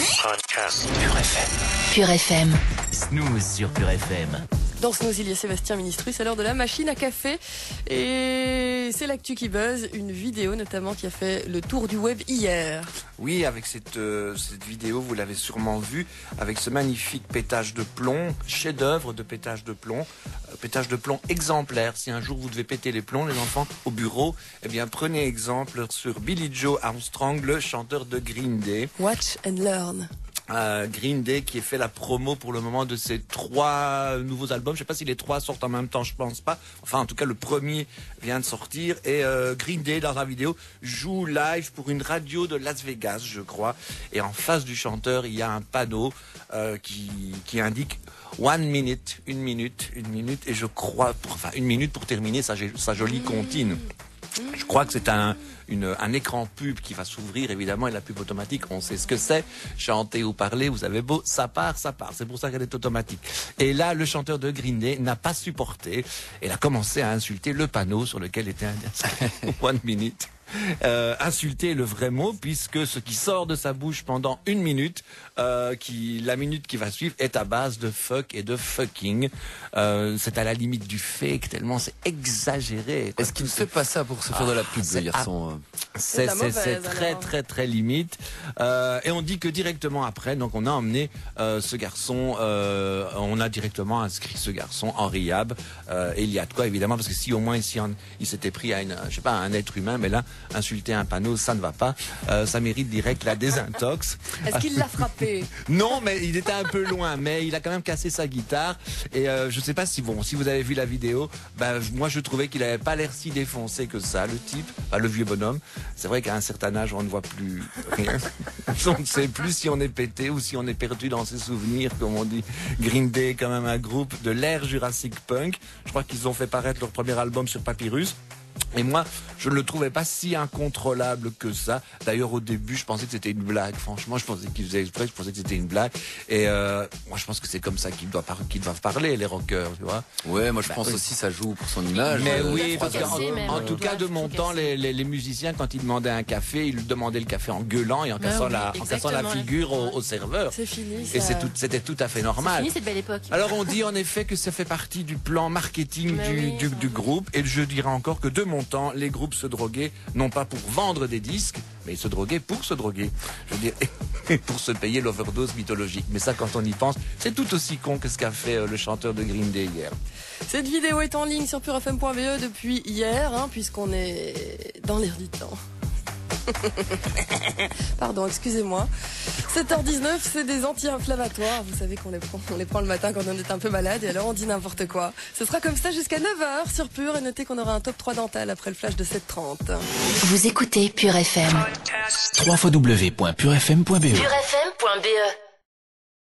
Podcast. Pure FM. Pure FM. Snooze sur Pure FM. Dans Snooze, il y a Sébastien Ministru, c'est l'heure de la machine à café. Et c'est l'actu qui buzz, une vidéo notamment qui a fait le tour du web hier. Oui, avec cette vidéo, vous l'avez sûrement vu, avec ce magnifique pétage de plomb, chef-d'œuvre de pétage de plomb exemplaire. Si un jour vous devez péter les plombs, les enfants, au bureau, eh bien prenez exemple sur Billy Joe Armstrong, le chanteur de Green Day. Watch and learn. Green Day qui est fait la promo pour le moment de ses 3 nouveaux albums. Je sais pas si les 3 sortent en même temps, je pense pas. Enfin, en tout cas, le premier vient de sortir. Et Green Day, dans la vidéo, joue live pour une radio de Las Vegas, je crois. Et en face du chanteur, il y a un panneau qui indique 1 minute, 1 minute, 1 minute. Et je crois, 1 minute pour terminer sa jolie comptine. Je crois que c'est un écran pub qui va s'ouvrir, évidemment, et la pub automatique, on sait ce que c'est. Chanter ou parler, vous avez beau, ça part, ça part. C'est pour ça qu'elle est automatique. Et là, le chanteur de Green Day n'a pas supporté. Il a commencé à insulter le panneau sur lequel était indiqué 1 minute. Insulter le vrai mot, puisque ce qui sort de sa bouche pendant 1 minute, la minute qui va suivre est à base de fuck et de fucking. C'est à la limite du fake, tellement c'est exagéré. Est-ce qu'il ne fait pas ça pour se faire de la pub, le garçon? C'est très très limite. Et on dit que directement après, donc on a emmené ce garçon, on a directement inscrit ce garçon en rehab. Et il y a de quoi, évidemment, parce que si au moins ici il s'était pris à un être humain, mais là insulter un panneau, ça ne va pas. Ça mérite direct la désintox. Est-ce qu'il l'a frappé? Non, mais il était un peu loin, mais il a quand même cassé sa guitare. Et je sais pas si vous avez vu la vidéo, moi je trouvais qu'il avait pas l'air si défoncé que ça, le type, le vieux bonhomme. C'est vrai qu'à un certain âge, on ne voit plus rien. On ne sait plus si on est pété ou si on est perdu dans ses souvenirs, comme on dit. Green Day est quand même un groupe de l'ère Jurassic Punk. Je crois qu'ils ont fait paraître leur premier album sur Papyrus. Et moi, je ne le trouvais pas si incontrôlable que ça. D'ailleurs, au début, je pensais que c'était une blague. Franchement, je pensais qu'ils faisaient exprès, je pensais que c'était une blague. Et moi, je pense que c'est comme ça qu'ils doivent parler, les rockers, tu vois. Ouais, moi je pense aussi ça joue pour son image. Mais oui, parce qu'en tout cas, de mon temps, les musiciens, quand ils demandaient un café, ils demandaient le café en gueulant et en cassant la figure au serveur. C'est fini, ça. Et c'était tout à fait normal. C'est fini cette belle époque. Alors on dit en effet que ça fait partie du plan marketing du groupe. Et je dirais encore que de mon temps, les groupes se droguaient, non pas pour vendre des disques, mais ils se droguaient pour se droguer. Je veux dire, et pour se payer l'overdose mythologique. Mais ça, quand on y pense, c'est tout aussi con que ce qu'a fait le chanteur de Green Day hier. Cette vidéo est en ligne sur purefm.be depuis hier, puisqu'on est dans l'air du temps. Pardon, excusez-moi. 7h19, c'est des anti-inflammatoires. Vous savez qu'on les prend le matin quand on est un peu malade et alors on dit n'importe quoi. Ce sera comme ça jusqu'à 9h sur Pure et notez qu'on aura un top 3 dental après le flash de 7h30. Vous écoutez Pure FM. www.purefm.be. Purefm.be